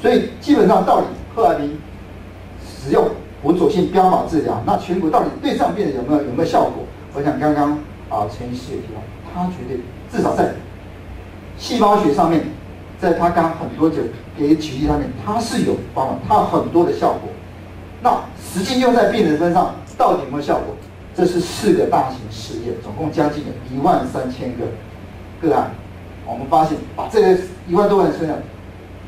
所以基本上到底贺来平使用辅佐性标靶治疗，那颧骨到底对上病人有没有效果？我想刚刚陈医师也提到，他绝对至少在细胞学上面，在他刚很多给举例上面，它是有方法，它有很多的效果。那实际用在病人身上到底有没有效果？这是4个大型实验，总共将近有13000个个案。我们发现把这个1万多万身上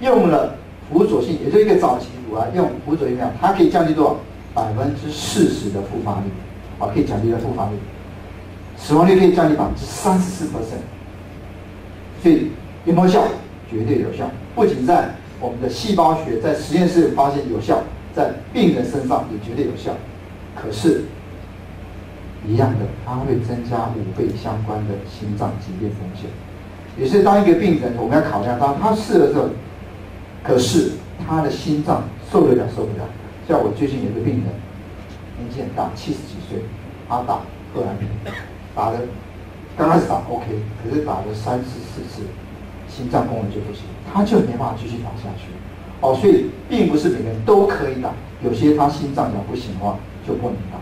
用了辅佐性，也就是一个早期乳癌用辅佐性疗，它可以降低多少？40%的复发率，可以降低的复发率，死亡率可以降低34%。所以有没有效？绝对有效。不仅在我们的细胞学在实验室发现有效，在病人身上也绝对有效。可是，一样的，它会增加5倍相关的心脏疾病风险。也是当一个病人，我们要考量到他试了之后，可是他的心脏受得了受不了。像我最近有个病人，年纪很大，70几岁，他打贺兰平，打的刚开始打 OK， 可是打了3次4次，心脏功能就不行，他就没办法继续打下去。所以并不是每个人都可以打，有些他心脏要不行的话就不能打。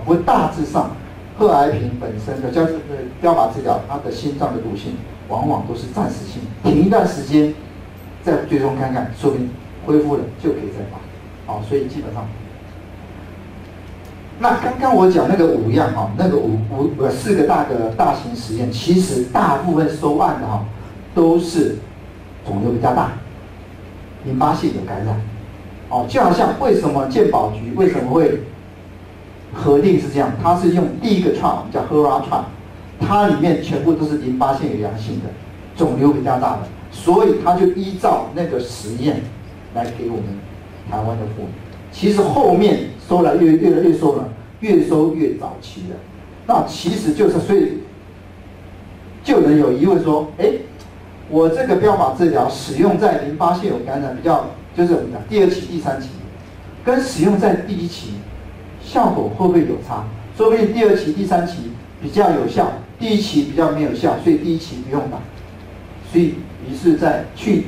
不过大致上，贺癌平本身的就是标靶治疗，它的心脏的毒性往往都是暂时性，停一段时间再追踪看看，说不定恢复了就可以再打。所以基本上，那刚刚我讲那个5样那个4个大型实验，其实大部分收案的都是肿瘤比较大，淋巴系有感染。就好像为什么健保局为什么会核定是这样？它是用第一个 trial 叫 HERA trial， 它里面全部都是淋巴腺有阳性的，肿瘤比较大的，所以它就依照那个实验来给我们台湾的妇女。其实后面收了越来越收了，越收越早期了。那其实就是所以就有人有疑问说，我这个标靶治疗使用在淋巴腺有感染比较，就是我们讲第2期、第3期，跟使用在第1期效果会不会有差？说不定第2期、第3期比较有效，第1期比较没有效，所以第1期不用打。所以于是在2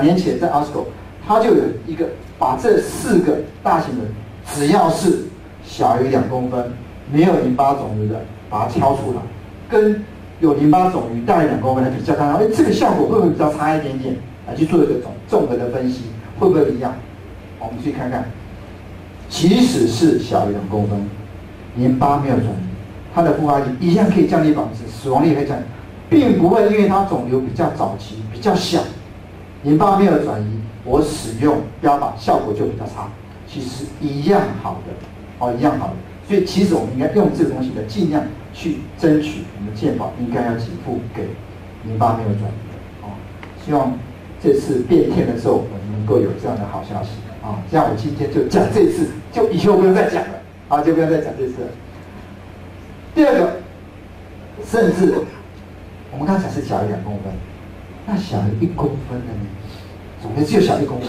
年前在 ASCO， 他就有一个把这4个大型的，只要是小于2公分，没有淋巴肿瘤的，把它挑出来，跟有淋巴肿瘤大于2公分的比较，看看这个效果会不会比较差一点点，来去做一个综合的分析，会不会一样？我们去看看，即使是小于2公分，淋巴没有转移，它的复发率一样可以降低%，死亡率可以降低，并不会因为它肿瘤比较早期、比较小，淋巴没有转移，我使用标靶效果就比较差，其实一样好的，一样好的。所以其实我们应该用这个东西的，尽量去争取我们健保应该要给付给淋巴没有转移的。希望这次变天的时候，我们能够有这样的好消息这样我今天就讲这次，就以后不用再讲了就不用再讲这次了。第2个，甚至我们刚才讲是小于2公分，那小于1公分的呢？总之只有小于1公分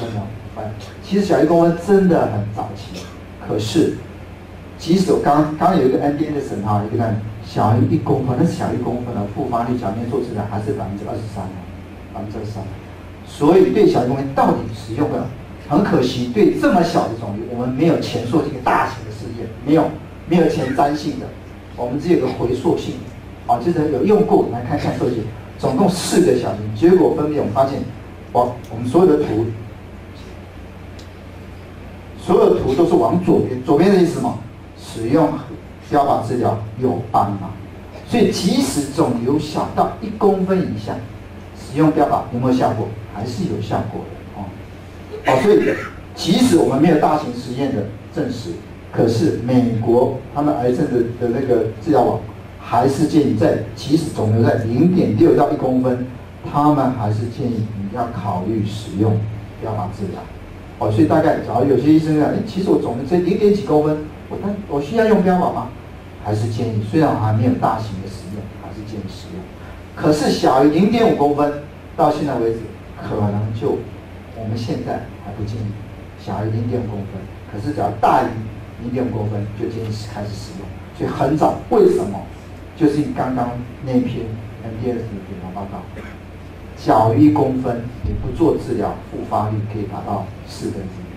其实小于1公分真的很早期，可是即使我刚刚有一个 MD Anderson 一个小于1公分，那小于1公分的复发率，假面做治疗还是23%，所以对小于1公分到底使用的，很可惜，对这么小的肿瘤，我们没有前溯性的大型的试验，没有前瞻性的，我们只有个回溯性就是有用过来看看设计，总共4个小型，结果分别我们发现，我们所有的图都是往左边，左边的意思是什么？使用标靶治疗有帮忙，所以即使肿瘤小到1公分以下，使用标靶有没有效果？还是有效果的所以即使我们没有大型实验的证实，可是美国他们癌症的那个治疗网还是建议即使肿瘤在0.6到1公分，他们还是建议你要考虑使用标靶治疗所以大概假如有些医生讲，其实我肿瘤在0.几公分，我需要用标靶吗？还是建议，虽然还没有大型的实验，还是建议使用。可是小于0.5公分，到现在为止，可能就我们现在还不建议小于0.5公分。可是只要大于0.5公分，就建议开始使用。所以很早，为什么？就是刚刚那篇 MDS 的检查报告小于1公分，你不做治疗，复发率可以达到1/4。